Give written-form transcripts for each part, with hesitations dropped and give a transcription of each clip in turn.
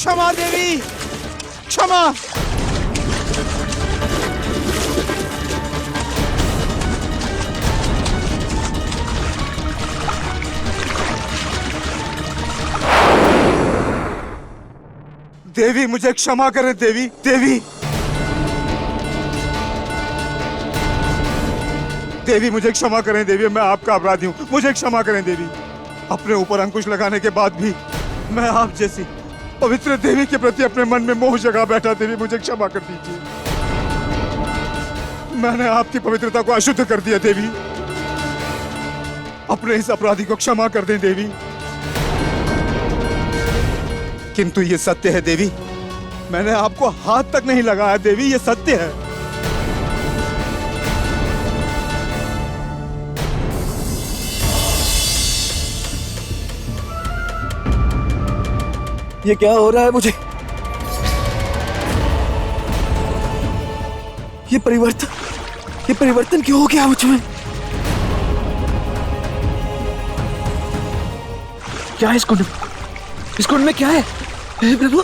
क्षमा देवी, क्षमा। देवी मुझे क्षमा करें देवी, देवी देवी मुझे क्षमा करें देवी, मैं आपका अपराधी हूं, मुझे क्षमा करें देवी। अपने ऊपर अंकुश लगाने के बाद भी मैं आप जैसी पवित्र देवी के प्रति अपने मन में मोह जगा बैठा। देवी मुझे क्षमा कर दीजिए, मैंने आपकी पवित्रता को अशुद्ध कर दिया देवी। अपने इस अपराधी को क्षमा कर दें देवी। किंतु ये सत्य है देवी, मैंने आपको हाथ तक नहीं लगाया देवी, ये सत्य है। ये क्या हो रहा है मुझे? ये परिवर्तन क्यों हो गया मुझमें? क्या है इस कुंड में? इस कुंड में क्या है? हे प्रभु,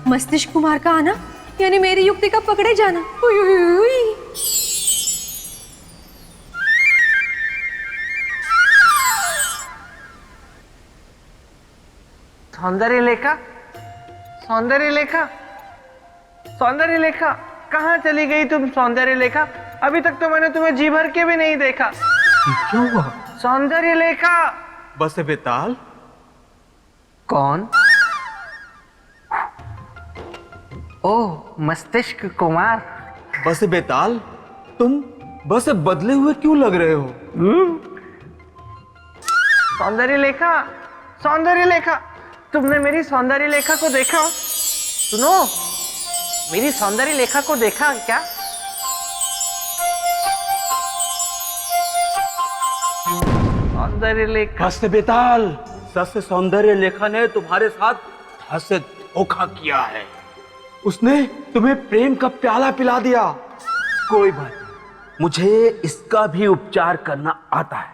मस्तिष्क कुमार का आना यानी मेरी युक्ति का पकड़े जाना। उई उई उई उई। सौंदर्य लेखा, सौंदर्य लेखा, सौंदर्य लेखा, कहाँ चली गई तुम सौंदर्य लेखा? अभी तक तो मैंने तुम्हें जी भर के भी नहीं देखा। क्यों हुआ? सौंदर्य लेखा। बस बेताल। कौन? ओह, मस्तिष्क कुमार। बस बेताल, तुम बस बदले हुए क्यों लग रहे हो? सौंदर्य लेखा, सौंदर्य लेखा, तुमने मेरी सौंदर्य लेखा को देखा? सुनो, मेरी सौंदर्य लेखा को देखा क्या? सौंदर्य लेखा। बस बेताल, सस सौंदर्य लेखा ने तुम्हारे साथ हद से धोखा किया है। उसने तुम्हें प्रेम का प्याला पिला दिया। कोई बात नहीं, मुझे इसका भी उपचार करना आता है।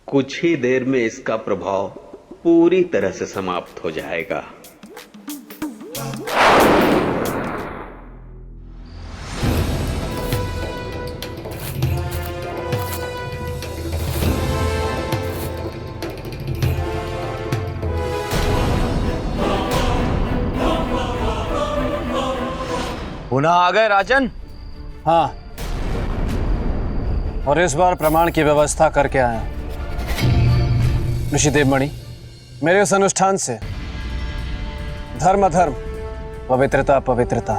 कुछ ही देर में इसका प्रभाव पूरी तरह से समाप्त हो जाएगा। पुनः आ गए राजन? हाँ, और इस बार प्रमाण की व्यवस्था करके आया। ऋषिदेव मणि, मेरे इस अनुष्ठान से धर्म अधर्म, पवित्रता पवित्रता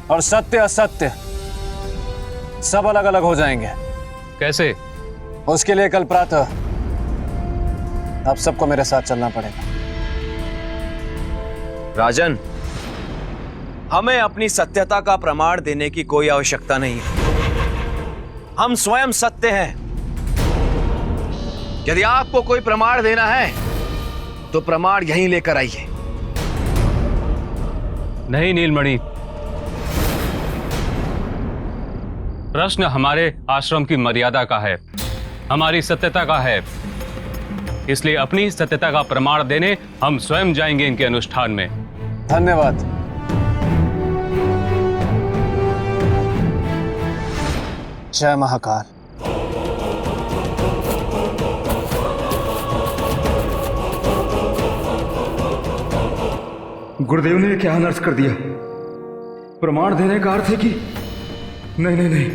और सत्य असत्य सब अलग अलग हो जाएंगे। कैसे? उसके लिए कल प्रातः आप सबको मेरे साथ चलना पड़ेगा। राजन, हमें अपनी सत्यता का प्रमाण देने की कोई आवश्यकता नहीं है। हम स्वयं सत्य हैं। यदि आपको कोई प्रमाण देना है तो प्रमाण यहीं लेकर आइए। नहीं नीलमणि, प्रश्न हमारे आश्रम की मर्यादा का है, हमारी सत्यता का है। इसलिए अपनी सत्यता का प्रमाण देने हम स्वयं जाएंगे इनके अनुष्ठान में। धन्यवाद। जय महाकाल। गुरुदेव ने क्या अनर्थ कर दिया? प्रमाण देने का अर्थ है कि नहीं नहीं नहीं,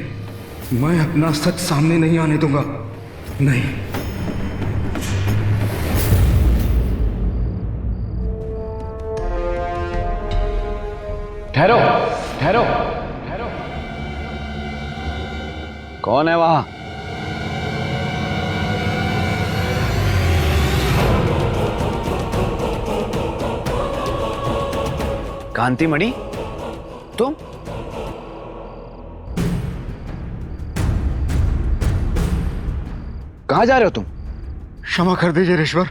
मैं अपना सच सामने नहीं आने दूंगा। नहीं, ठहरो ठहरो। कौन है वहां? कांतिमणि, तुम? कहां जा रहे हो तुम? क्षमा कर दीजिए ऋषवर,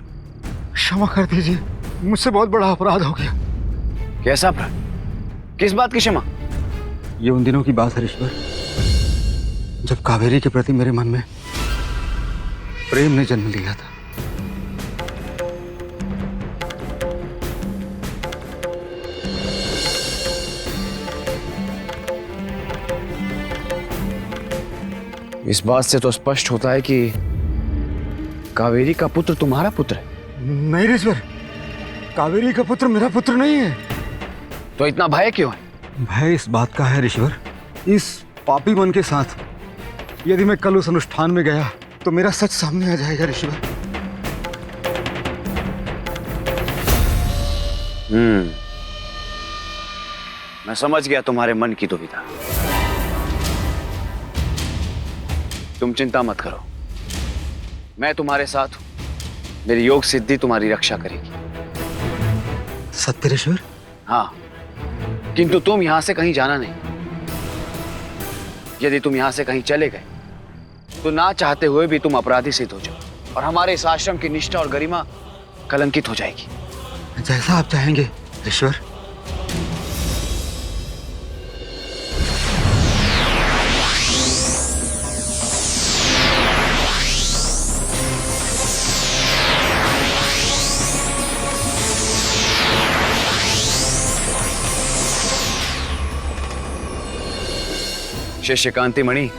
क्षमा कर दीजिए, मुझसे बहुत बड़ा अपराध हो गया। कैसा अपराध? किस बात की क्षमा? ये उन दिनों की बात है ऋषवर, जब कावेरी के प्रति मेरे मन में प्रेम ने जन्म लिया था। इस बात से तो स्पष्ट होता है कि कावेरी का पुत्र तुम्हारा पुत्र है। नहीं ऋषवर, कावेरी का पुत्र मेरा पुत्र नहीं है। तो इतना भय क्यों है? भय इस बात का है ऋषवर, इस पापी मन के साथ यदि मैं कल उस अनुष्ठान में गया तो मेरा सच सामने आ जाएगा ऋषवर। मैं समझ गया तुम्हारे मन की दुविधा। तुम चिंता मत करो, मैं तुम्हारे साथ हूं। मेरी योग सिद्धि तुम्हारी रक्षा करेगी। सत्य ऋषवर? हाँ, किंतु तुम यहां से कहीं जाना नहीं। यदि तुम यहां से कहीं चले गए तो ना चाहते हुए भी तुम अपराधी सिद्ध हो जाओ और हमारे इस आश्रम की निष्ठा और गरिमा कलंकित हो जाएगी। जैसा आप चाहेंगे ऋषवर। शिष्य कांतिमणि,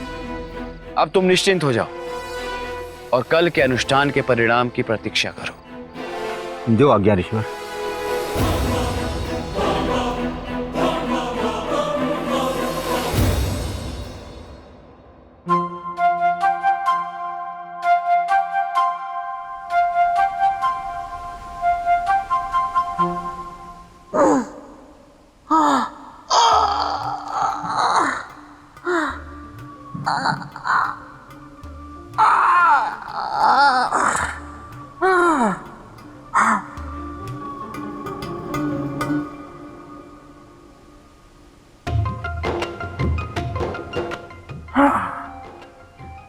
अब तुम निश्चिंत हो जाओ और कल के अनुष्ठान के परिणाम की प्रतीक्षा करो। जो आज्ञा ऋषवर।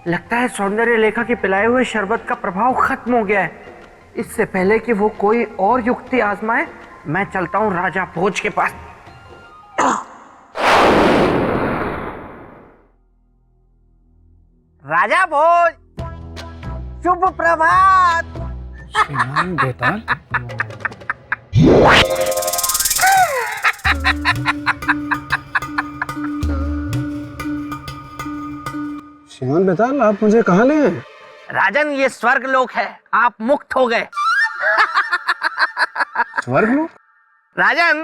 लगता है सौंदर्य लेखा के पिलाए हुए शरबत का प्रभाव खत्म हो गया है। इससे पहले कि वो कोई और युक्ति आजमाए, मैं चलता हूँ राजा भोज के पास। राजा भोज, शुभ प्रभात। श्रीमान बेताल, श्रीमान बेताल, आप मुझे कहाँ ले आए? राजन, ये स्वर्ग लोक है, आप मुक्त हो गए। स्वर्ग लोक? राजन,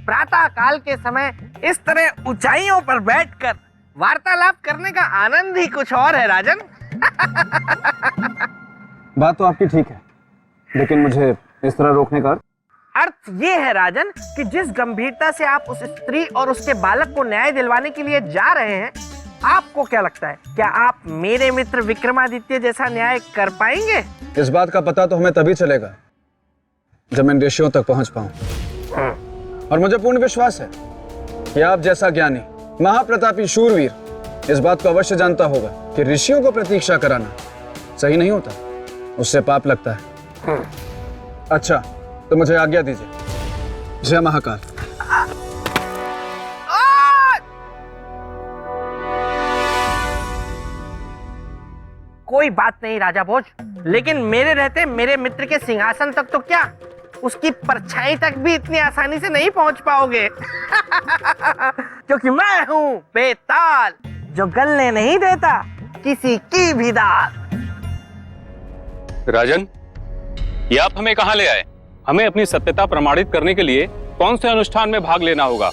प्रातः काल के समय इस तरह ऊंचाइयों पर बैठकर वार्तालाप करने का आनंद ही कुछ और है राजन। बात तो आपकी ठीक है, लेकिन मुझे इस तरह रोकने का अर्थ ये है राजन कि जिस गंभीरता से आप उस स्त्री और उसके बालक को न्याय दिलवाने के लिए जा रहे हैं, आपको क्या लगता है, क्या आप मेरे मित्र विक्रमादित्य जैसा न्याय कर पाएंगे? इस बात का पता तो हमें तभी चलेगा जब मैं इन ऋषियों तक पहुंच पाऊं। और मुझे पूर्ण विश्वास है कि आप जैसा ज्ञानी, महाप्रतापी शूरवीर इस बात को अवश्य जानता होगा कि ऋषियों को प्रतीक्षा कराना सही नहीं होता, उससे पाप लगता है। अच्छा, तो मुझे आज्ञा दीजिए। जय महाकाल। कोई बात नहीं राजा भोज, लेकिन मेरे रहते मेरे मित्र के सिंहासन तक तो क्या, उसकी परछाई तक भी इतनी आसानी से नहीं पहुंच पाओगे। क्योंकि मैं हूं बेताल, जो गलने नहीं देता किसी की भी दाल। राजन, ये आप हमें कहाँ ले आए? हमें अपनी सत्यता प्रमाणित करने के लिए कौन से अनुष्ठान में भाग लेना होगा?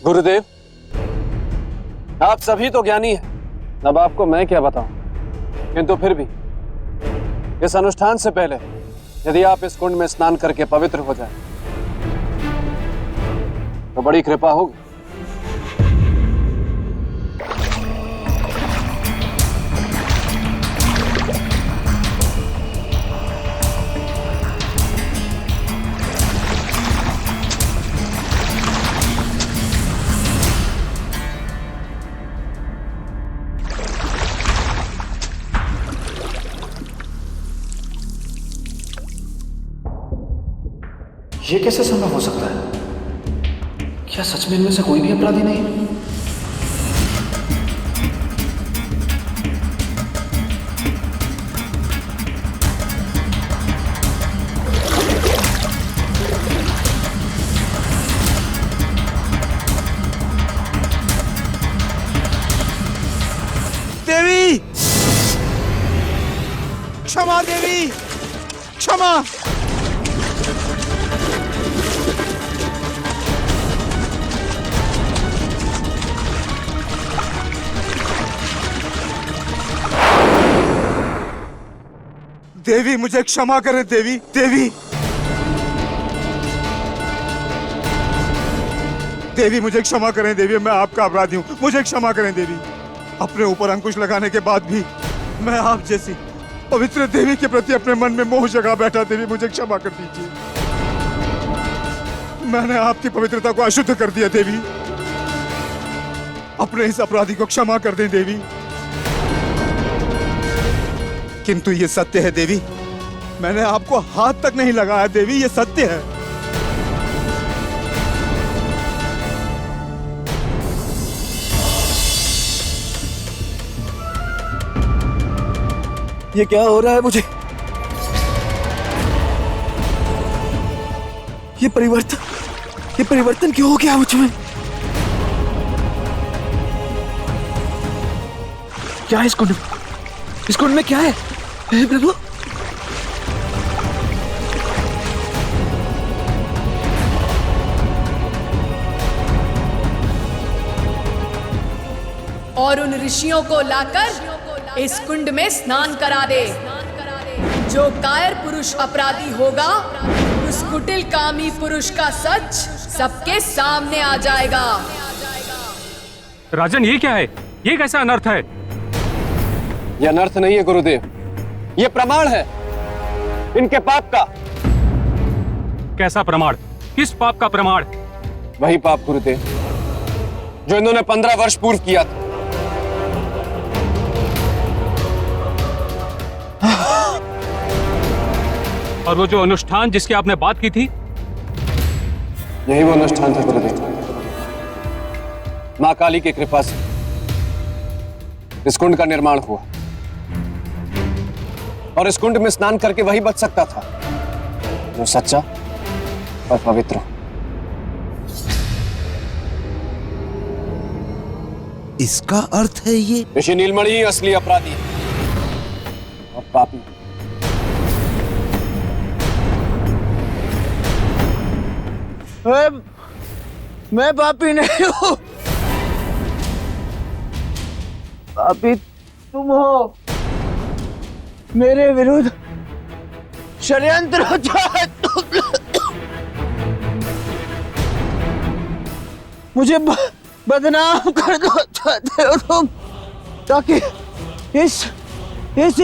गुरुदेव, आप सभी तो ज्ञानी हैं, अब आपको मैं क्या बताऊं, किंतु फिर भी इस अनुष्ठान से पहले यदि आप इस कुंड में स्नान करके पवित्र हो जाए तो बड़ी कृपा होगी। ये कैसे संभव हो सकता है? क्या सच में इनमें से कोई भी अपराधी नहीं है? देवी, क्षमा देवी, क्षमा। देवी मुझे क्षमा करें देवी, देवी, देवी मुझे क्षमा करें देवी, मैं आपका अपराधी हूं, मुझे क्षमा करें देवी। अपने ऊपर अंकुश लगाने के बाद भी मैं आप जैसी पवित्र देवी के प्रति अपने मन में मोह जगा बैठा। देवी मुझे क्षमा कर दीजिए, मैंने आपकी पवित्रता को अशुद्ध कर दिया। देवी अपने इस अपराधी को क्षमा कर दें देवी। किंतु ये सत्य है देवी, मैंने आपको हाथ तक नहीं लगाया देवी, ये सत्य है। ये क्या हो रहा है मुझे? ये परिवर्तन क्यों हो गया मुझ में? क्या है इस कुंड में क्या है? हे प्रभु, और उन ऋषियों को लाकर इस कुंड में स्नान करा दे। जो कायर पुरुष अपराधी होगा, उस कुटिल कामी पुरुष का सच सबके सामने आ जाएगा। राजन, ये क्या है? ये कैसा अनर्थ है? यह अनर्थ नहीं है गुरुदेव, ये प्रमाण है इनके पाप का। कैसा प्रमाण? किस पाप का प्रमाण? वही पाप गुरुदेव जो इन्होंने 15 वर्ष पूर्व किया था। और वो जो अनुष्ठान जिसकी आपने बात की थी? यही वो अनुष्ठान था गुरुदेव। मां काली की कृपा से इस कुंड का निर्माण हुआ, और इस कुंड में स्नान करके वही बच सकता था जो सच्चा और पवित्र। इसका अर्थ है ये ऋषि नीलमणि ही असली अपराधी और पापी। मैं पापी नहीं हूं, पापी तुम हो। मेरे विरुद्ध षड्यंत्र हो जाए, मुझे बदनाम कर दो चाहते हो तुम, ताकि इस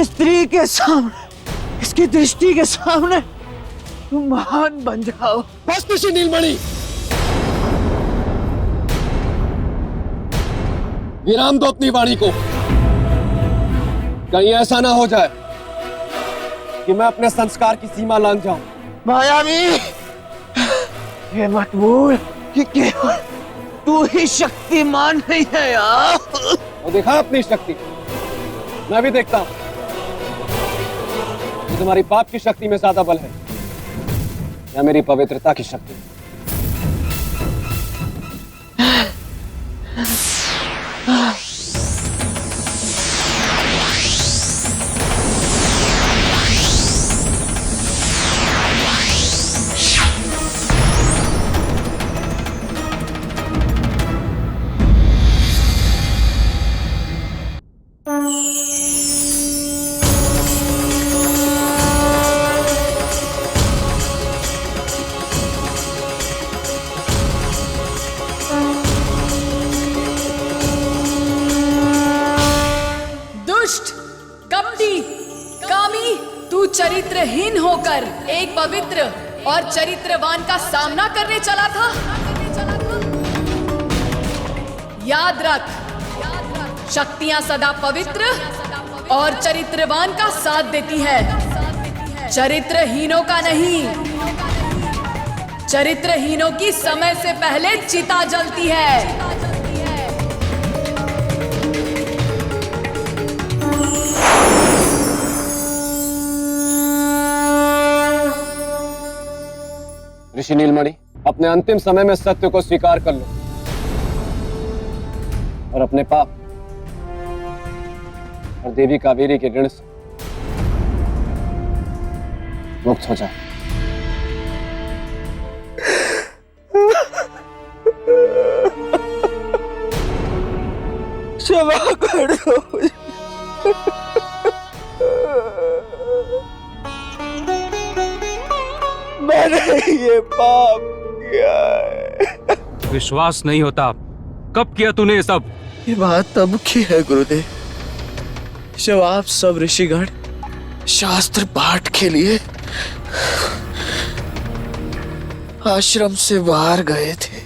स्त्री के सामने, इसकी दृष्टि के सामने तुम महान बन जाओ। बस ऋषि नीलमणि, विराम दो अपनी वाणी को। कहीं ऐसा ना हो जाए कि मैं अपने संस्कार की सीमा लांघ जाऊं। मायावी, ये मत भूल कि केवल तू ही शक्तिमान नहीं है यार। वो दिखा अपनी शक्ति, मैं भी देखता हूं कि तुम्हारी पाप की शक्ति में ज्यादा बल है या मेरी पवित्रता की शक्ति। चरित्रहीन होकर एक पवित्र और चरित्रवान का सामना करने चला था। याद रख, शक्तियां सदा पवित्र और चरित्रवान का साथ देती है, चरित्रहीनों का नहीं। चरित्रहीनों की समय से पहले चिता जलती है। ऋषि नीलमणि, अपने अंतिम समय में सत्य को स्वीकार कर लो और अपने पाप और देवी कावेरी के ऋण से मुक्त हो जाओ। क्षमा कर दो। मैंने ये पाप किया है। विश्वास नहीं होता, कब किया तूने ये सब? ये बात तब की है गुरुदेव, जब आप सब ऋषिगण शास्त्र पाठ के लिए आश्रम से बाहर गए थे।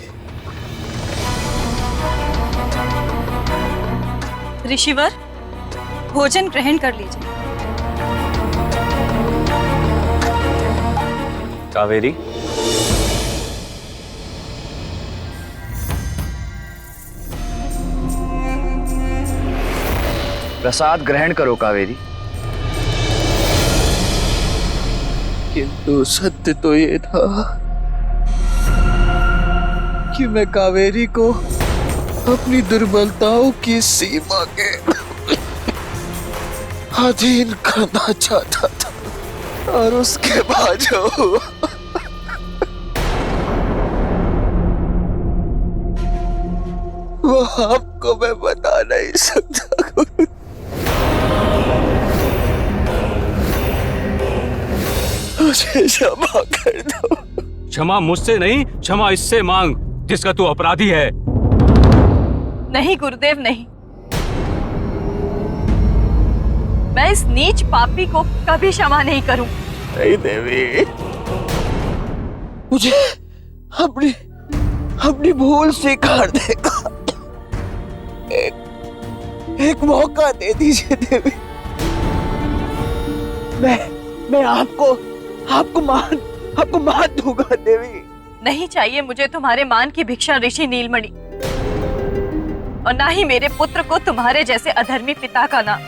ऋषिवर, भोजन ग्रहण कर लीजिए। कावेरी, प्रसाद ग्रहण करो कावेरी। किंतु सत्य तो ये था कि मैं कावेरी को अपनी दुर्बलताओं की सीमा के अधीन करना चाहता था, और उसके बाद जो वो आपको मैं बता नहीं सकता। मुझे क्षमा कर दो। क्षमा मुझसे नहीं, क्षमा इससे मांग जिसका तू अपराधी है। नहीं गुरुदेव, नहीं। मैं इस नीच पापी को कभी क्षमा नहीं करूं। नहीं देवी, मुझे अपनी भूल स्वीकार देगा एक मौका दे दीजिए देवी। मैं आपको मान दूंगा देवी। नहीं चाहिए मुझे तुम्हारे मान की भिक्षा ऋषि नीलमणि, और ना ही मेरे पुत्र को तुम्हारे जैसे अधर्मी पिता का नाम।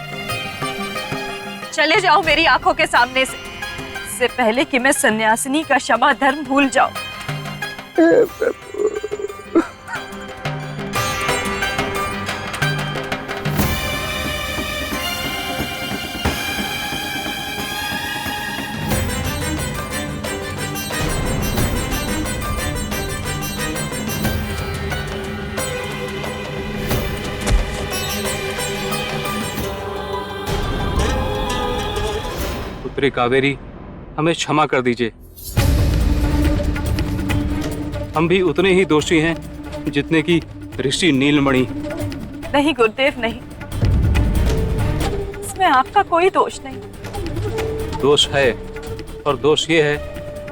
चले जाओ मेरी आंखों के सामने से, इससे पहले कि मैं सन्यासिनी का क्षमा धर्म भूल जाऊं। पुत्री कावेरी, हमें क्षमा कर दीजिए। हम भी उतने ही दोषी हैं जितने कि ऋषि नीलमणि। नहीं गुरुदेव, नहीं। इसमें आपका कोई दोष नहीं। दोष है, और दोष ये है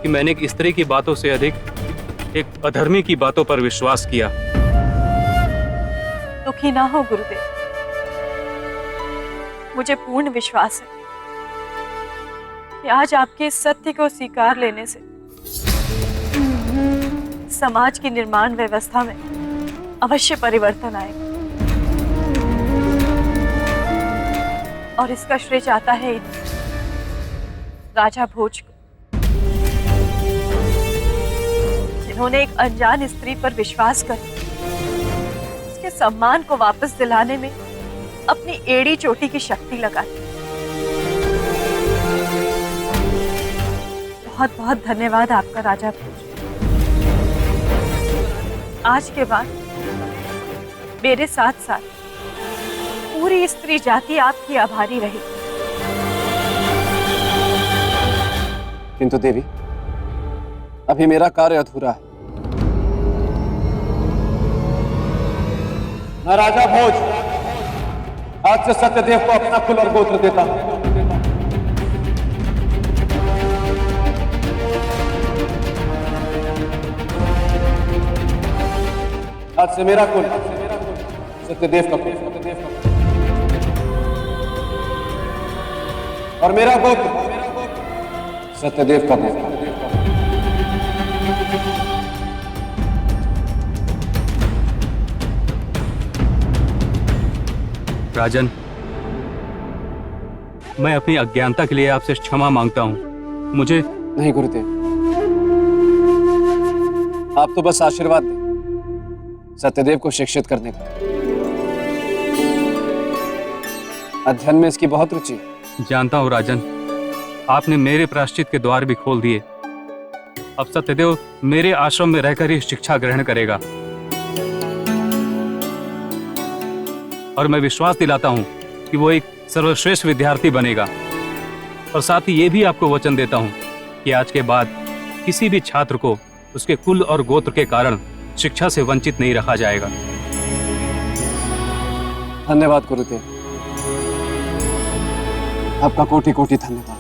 कि मैंने एक स्त्री की बातों से अधिक एक अधर्मी की बातों पर विश्वास किया। दुखी ना हो गुरुदेव, मुझे पूर्ण विश्वास है कि आज आपके इस सत्य को स्वीकार लेने से समाज की निर्माण व्यवस्था में अवश्य परिवर्तन आएगा, और इसका श्रेय जाता है राजा भोज को, जिन्होंने एक अनजान स्त्री पर विश्वास कर उसके सम्मान को वापस दिलाने में अपनी एड़ी चोटी की शक्ति लगाई। बहुत बहुत धन्यवाद आपका राजा भोज। आज के बाद मेरे साथ साथ पूरी स्त्री जाति आपकी आभारी रही। किंतु देवी, अभी मेरा कार्य अधूरा है। मैं राजा भोज आज से सत्यदेव को अपना कुल और गोत्र देता हूं। आज से मेरा कुल सत्यदेव का कुल, और मेरा गोत्र सत्यदेव का गोत्र। राजन, मैं अपनी अज्ञानता के लिए आपसे क्षमा मांगता हूँ। मुझे नहीं गुरुदेव, आप तो बस आशीर्वाद दें सत्यदेव को शिक्षित करने का। अध्ययन में इसकी बहुत रुचि है। जानता हूँ राजन, आपने मेरे प्रायश्चित के द्वार भी खोल दिए। अब सत्यदेव मेरे आश्रम में रहकर ही शिक्षा ग्रहण करेगा और मैं विश्वास दिलाता हूँ कि वो एक सर्वश्रेष्ठ विद्यार्थी बनेगा। और साथ ही ये भी आपको वचन देता हूँ कि आज के बाद किसी भी छात्र को उसके कुल और गोत्र के कारण शिक्षा से वंचित नहीं रखा जाएगा। धन्यवाद गुरुदेव, आपका कोटि कोटि धन्यवाद।